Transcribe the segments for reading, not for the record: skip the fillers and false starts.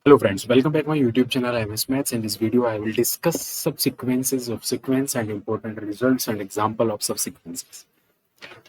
Hello friends, welcome back to my YouTube channel. I am Maths. In this video, I will discuss subsequences of sequence and important results and example of subsequences.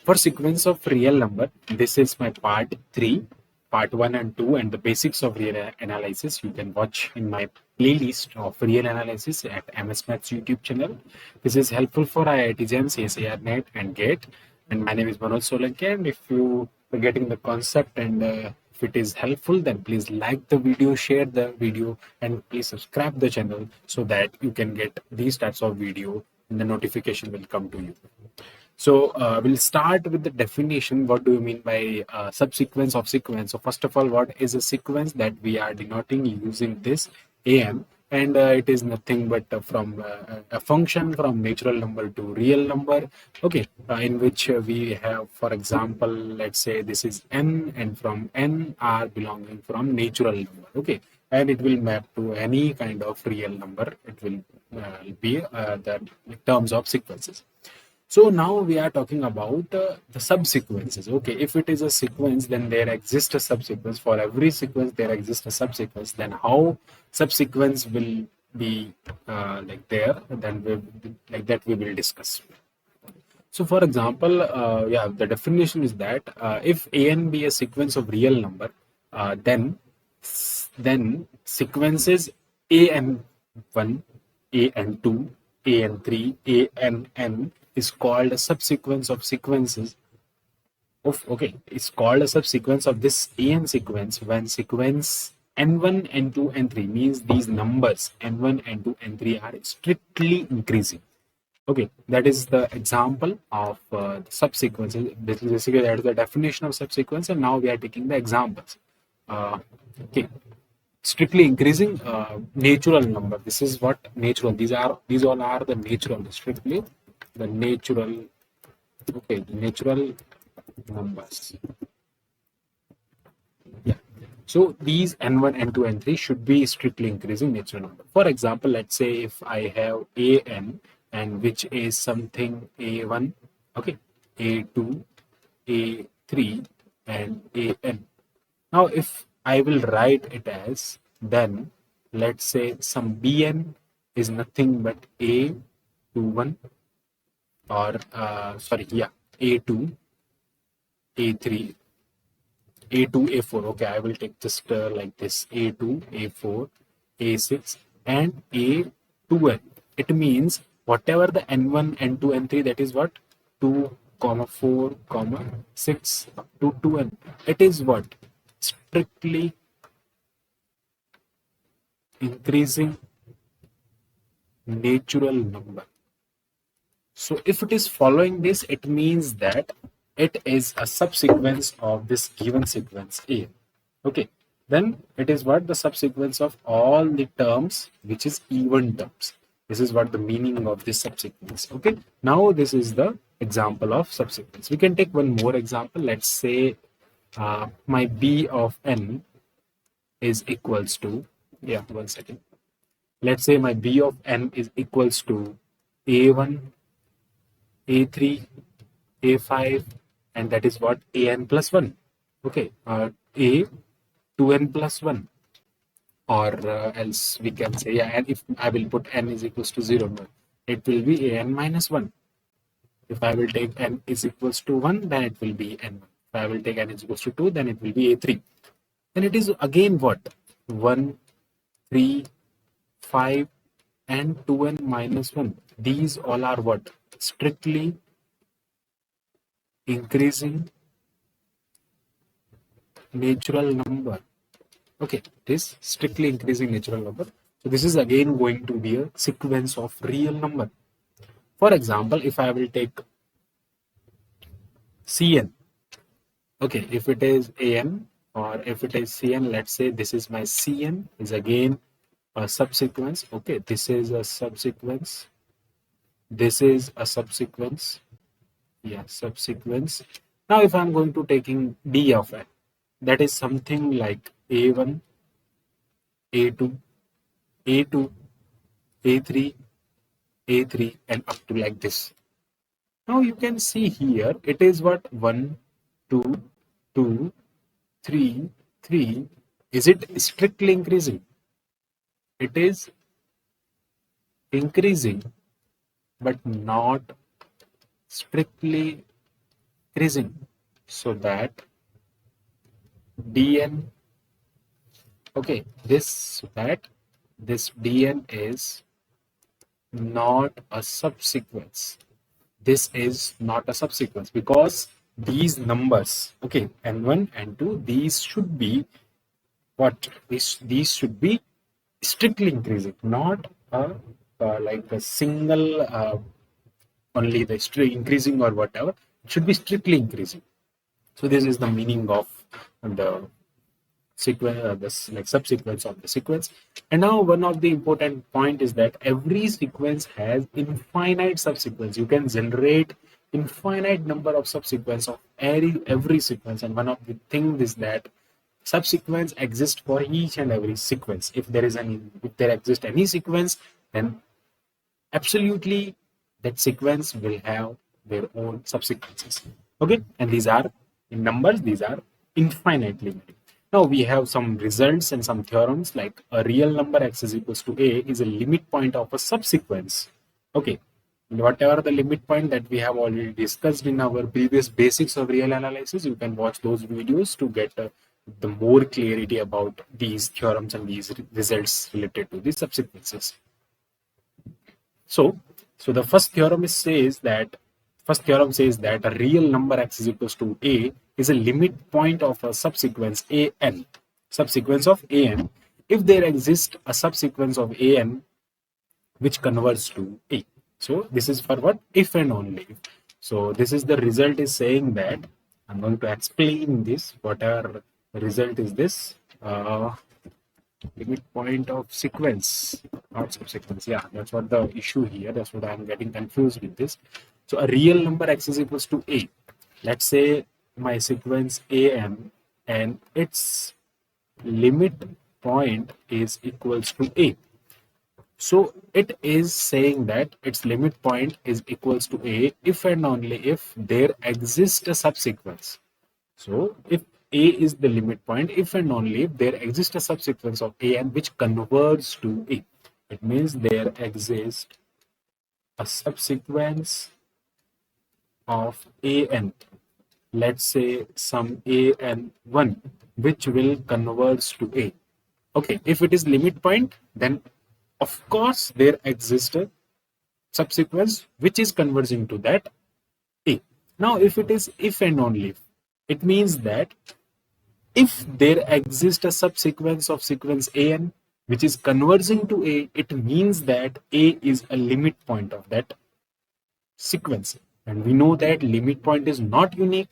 For sequence of real number, this is my part 3, part 1 and 2 and the basics of real analysis. You can watch in my playlist of real analysis at MS Maths YouTube channel. This is helpful for IIT JAM, CSIR-NET and GATE. And my name is Manoj Solanki, and if you are getting the concept and if it is helpful, then please like the video, share the video, and please subscribe the channel so that you can get these types of video and the notification will come to you. So we'll start with the definition. What do you mean by subsequence of sequence? So first of all, what is a sequence? That we are denoting using this AM, and it is nothing but from a function from natural number to real number, okay, in which we have, for example, let's say this is n, and from n are belonging from natural number, okay, and it will map to any kind of real number. It will be the terms of sequences. So now we are talking about the subsequences. Okay, if it is a sequence, then there exists a subsequence. For every sequence, there exists a subsequence. Then how subsequence will be like there? Then like that we will discuss. So for example, yeah, the definition is that if an be a sequence of real number, then sequences an1, an2, an3, ann is called a subsequence of sequences of, okay, it's called a subsequence of this an sequence when sequence n1, n2, n3 means these numbers n1, n2, n3 are strictly increasing. Okay, that is the example of the subsequences. Basically, that is the definition of subsequence, and now we are taking the examples. Okay, strictly increasing natural number. This is what natural. These all are the natural. Strictly the natural. Okay, the natural numbers. Yeah. So these n1, n2, n3 should be strictly increasing natural number. For example, let's say if I have an, and which is something a1, okay, a2, a3, and an. Now if I will write it as, then let's say some bn is nothing but a21, or sorry, yeah, a2, a3, a2, a4. Okay, I will take just like this, a2, a4, a6, and a2n. It means whatever the n1, n2, n3, that is what 2, 4, 6 up to 2n. It is what strictly increasing natural number. So if it is following this, it means that it is a subsequence of this given sequence A. Okay, then it is what the subsequence of all the terms which is even terms. This is what the meaning of this subsequence. Okay, now this is the example of subsequence. We can take one more example. Let's say my b of n is equals to, yeah, one second. Let's say my b of n is equals to a1, a3, a5, and that is what an plus 1. Okay, a2n plus 1, or else we can say, yeah, and if I will put n is equals to 0, it will be an minus 1. If I will take n is equals to 1, then it will be n1. If I will take n is equals to 2, then it will be a3. Then it is again what? 1, 3, 5, and 2n minus 1. These all are what? Strictly increasing natural number. Okay, it is strictly increasing natural number. So this is again going to be a sequence of real number. For example, if I will take Cn, okay, if it is An or if it is Cn, let's say this is my Cn is again a subsequence. Okay, this is a subsequence. This is a subsequence. Yeah, subsequence. Now if I'm going to taking d of n, that is something like a1, a2, a2, a3, a3, and up to like this. Now you can see here it is what 1, 2, 2, 3, 3. Is it strictly increasing? it is increasing but not strictly increasing, so that dn, okay, this dn is not a subsequence. This is not a subsequence because these numbers, okay, n1 and 2, these should be what? These should be strictly increasing, not like a single only the increasing or whatever. It should be strictly increasing. So this is the meaning of the sequence, this like subsequence of the sequence. And now one of the important point is that every sequence has infinite subsequence. You can generate infinite number of subsequence of every sequence, and one of the things is that subsequence exists for each and every sequence. If there exists any sequence, then absolutely that sequence will have their own subsequences. Okay, and these are in numbers, these are infinitely many. Now we have some results and some theorems, like a real number x is equals to a is a limit point of a subsequence. Okay, whatever the limit point that we have already discussed in our previous basics of real analysis, you can watch those videos to get the more clarity about these theorems and these results related to the subsequences. So the first theorem says that a real number x is equals to a is a limit point of a subsequence an, if there exists a subsequence of an which converts to a. So this is for what? If and only if. So this is the result is saying that I'm going to explain this. Whatever result is this. Limit point of sequence, not subsequence. Yeah, that's what the issue here. That's what I'm getting confused with this. So a real number x is equals to a. Let's say my sequence an and its limit point is equals to a. So it is saying that its limit point is equals to a if and only if there exists a subsequence. So if a is the limit point, if and only if there exists a subsequence of an which converts to a. It means there exists a subsequence of an, let's say some an1, which will converge to a. Okay, if it is limit point, then of course there exists a subsequence which is converging to that a. Now if it is if and only if, it means that if there exists a subsequence of sequence an which is converging to a, it means that a is a limit point of that sequence. And we know that limit point is not unique.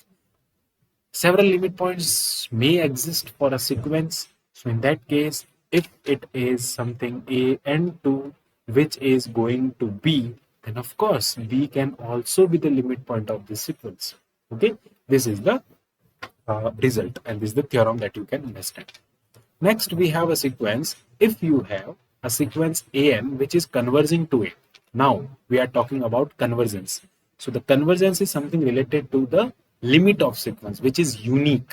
Several limit points may exist for a sequence. So in that case, if it is something a and 2 which is going to b, then of course b can also be the limit point of this sequence. Okay, this is the result, and this is the theorem that you can understand. Next, we have a sequence. If you have a sequence an which is converging to a, now we are talking about convergence. So the convergence is something related to the limit of sequence which is unique.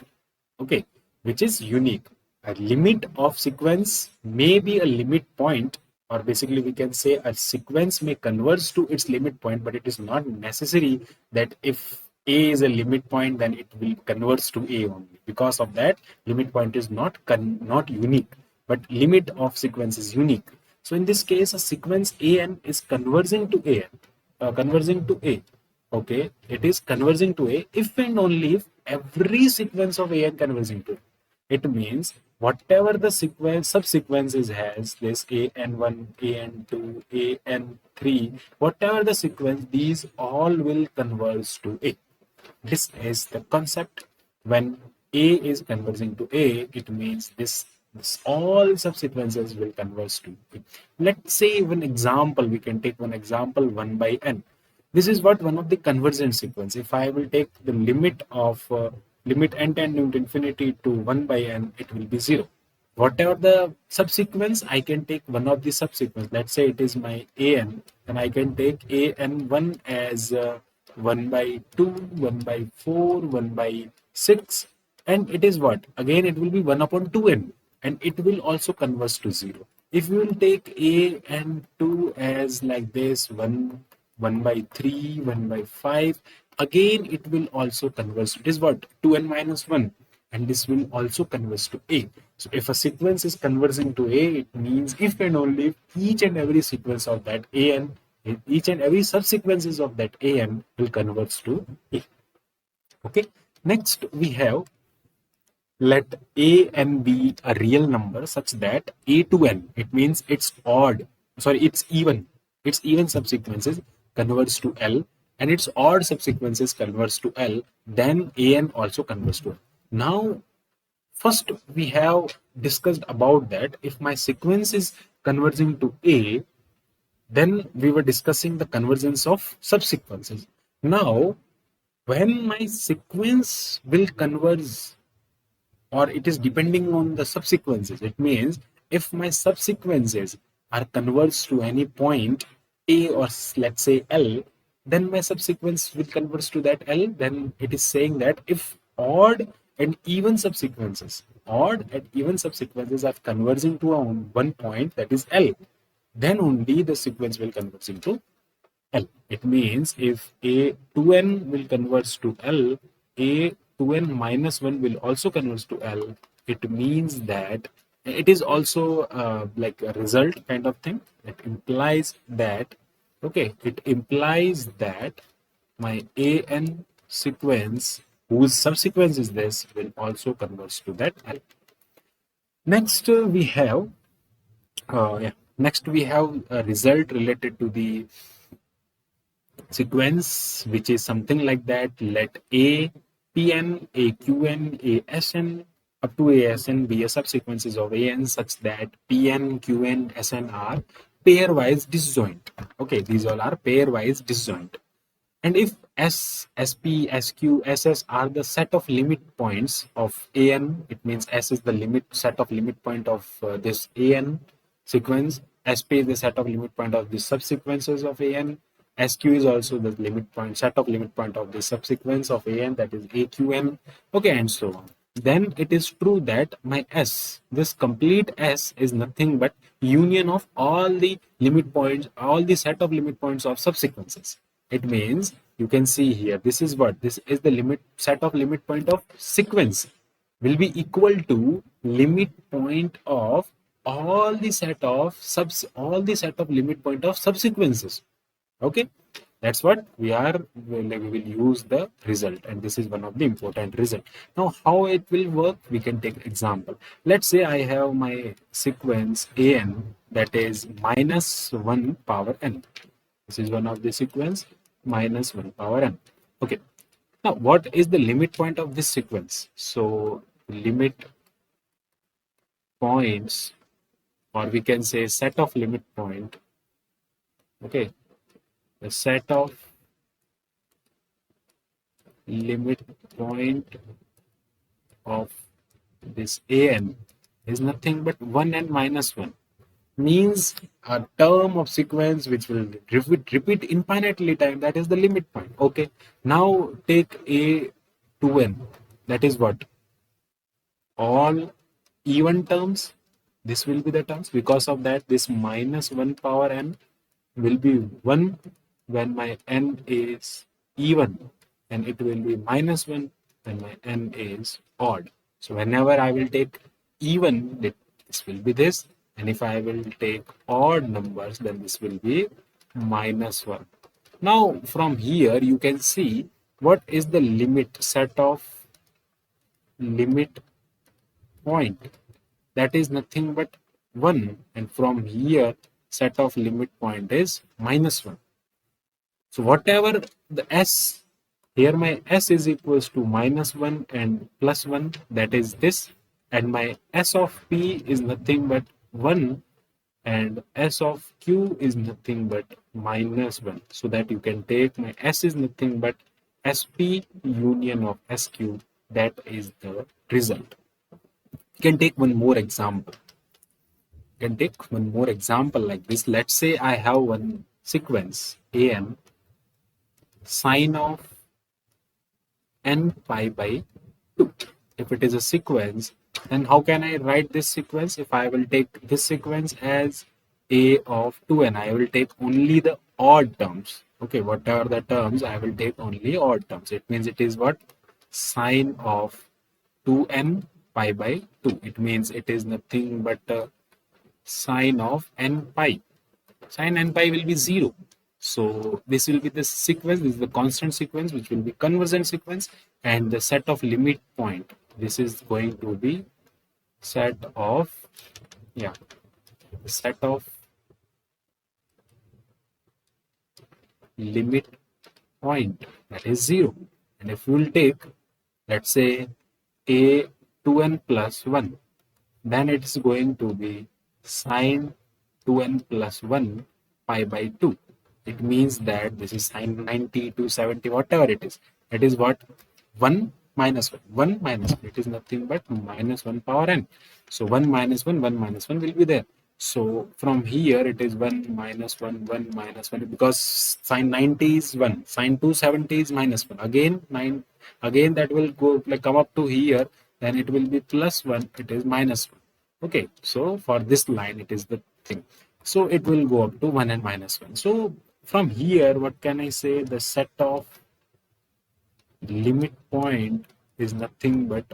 Okay, which is unique. A limit of sequence may be a limit point, or basically we can say a sequence may converge to its limit point, but it is not necessary that if a is a limit point then it will converge to a only. Because of that, limit point is not unique, but limit of sequence is unique. So in this case, a sequence an is converging to a. Okay, it is converging to a if and only if every sequence of an converging to a. It means whatever the sequence subsequences has, this an1, an2, an3, whatever the sequence, these all will converge to a. This is the concept. When a is converging to a, it means this all subsequences will converge to a. Let's say one example, we can take one example 1 by n. This is what one of the convergent sequence. If I will take the limit of limit n tending to infinity to 1 by n, it will be 0. Whatever the subsequence, I can take one of the subsequence. Let's say it is my an, and I can take an1 as 1 by 2, 1 by 4, 1 by 6, and it is what? Again, it will be 1 upon 2n, and it will also converge to 0. If we will take a and 2 as like this, 1 by 3, 1 by 5, again it will also converge. It is what? 2n minus 1, and this will also converge to a. So if a sequence is converging to a, it means if and only if each and every sequence of that an, each and every subsequences of that an will converge to a. Okay. Next we have, let a n be a real number such that a to n, it means it's odd, sorry, its even subsequences converts to L, and its odd subsequences converts to L, then an also converts to L. Now, first we have discussed about that if my sequence is converging to A, then we were discussing the convergence of subsequences. Now, when my sequence will converge, or it is depending on the subsequences. It means if my subsequences are converged to any point A, or let's say L, then my subsequence will converge to that L. Then it is saying that if odd and even subsequences are converging to one point, that is L, then only the sequence will converge into L. It means if a 2n will converge to L, a 2n minus 1 will also converge to L. It means that it is also like a result kind of thing. It implies that, okay, it implies that my an sequence whose subsequence is this will also converge to that L. Next we have next we have a result related to the sequence, which is something like that. Let a pn, a qn, a sn up to a sn be a subsequences of an such that pn, qn, sn are pairwise disjoint. Okay, these all are pairwise disjoint. And if S, SP, SQ, SS are the set of limit points of AN, it means S is the set of limit point of this AN sequence, SP is the set of limit point of the subsequences of AN, SQ is also the set of limit point of the subsequence of AN, that is AQN, okay, and so on. Then it is true that my S, this complete S is nothing but union of all the limit points, all the set of limit points of subsequences. It means you can see here, this is what? This is the set of limit point of sequence will be equal to limit point of all the set of limit point of subsequences. Okay, that's what we will use the result, and this is one of the important result. Now how it will work, we can take example. Let's say I have my sequence an, that is minus 1 power n. This is one of the sequence minus 1 power n. Okay. Now, what is the limit point of this sequence? So, limit points, or we can say set of limit point. Okay. The set of limit point of this an is nothing but 1n minus 1. Means a term of sequence which will repeat infinitely time, that is the limit point. Okay, now take a 2n, that is what? All even terms. This will be the terms. Because of that, this minus 1 power n will be 1 when my n is even, and it will be minus 1 when my n is odd. So whenever I will take even, this will be this, and if I will take odd numbers, then this will be minus 1. Now from here you can see what is the set of limit point, that is nothing but 1, and from here set of limit point is minus 1. So whatever the s, here my s is equals to minus 1 and plus 1, that is this, and my s of p is nothing but 1, and s of q is nothing but minus 1. So that you can take my s is nothing but sp union of sq, that is the result. You can take one more example. Like this. Let's say I have one sequence an sine of n pi by 2. If it is a sequence Then how can I write this sequence? If I will take this sequence as a of 2n, I will take only the odd terms. Okay, whatever the terms, I will take only odd terms. It means it is what? Sine of 2n pi by 2. It means it is nothing but sine of n pi. Sine n pi will be 0. So this will be the sequence. This is the constant sequence, which will be convergent sequence, and the set of limit point. This is going to be set of set of limit point, that is 0. And if we will take, let's say, a 2n plus 1, then it is going to be sine 2n plus 1 pi by 2. It means that this is sine 90 to 70, whatever it is. It is what? 1 minus 1. 1 minus 1. It is nothing but minus 1 power n. So 1 minus 1, 1 minus 1 will be there. So from here it is 1 minus 1, 1 minus 1, because sine 90 is 1, sine 270 is minus 1. Again 9, again that will go like come up to here, then it will be plus 1, it is minus 1. Okay, so for this line it is the thing. So it will go up to 1 and minus 1. So from here, what can I say? The set of limit point is nothing but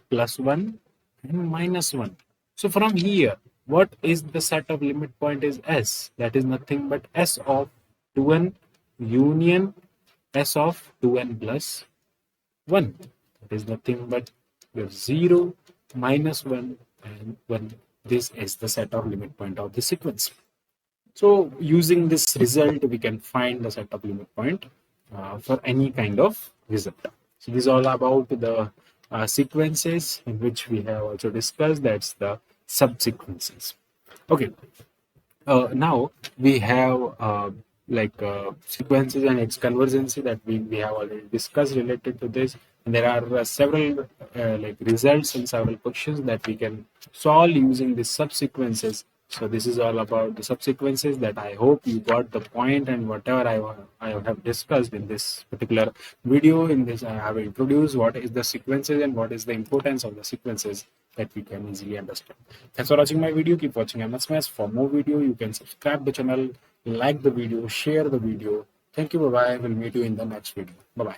plus 1 and minus 1. So from here, what is the set of limit point is S. That is nothing but S of 2n union S of 2n plus 1. That is nothing but 0, minus 1 and 1. This is the set of limit point of the sequence. So using this result, we can find the set of limit point for any kind of result. So this is all about the sequences, in which we have also discussed. That's the subsequences. Okay. Now we have sequences and its convergency that we have already discussed related to this. And there are several results and several questions that we can solve using the subsequences. So this is all about the subsequences, that I hope you got the point, and whatever I have discussed in this particular video. In this, I have introduced what is the sequences and what is the importance of the sequences, that we can easily understand. Thanks for watching my video. Keep watching M.Sc. For more video, you can subscribe the channel, like the video, share the video. Thank you. Bye bye. We'll meet you in the next video. Bye bye.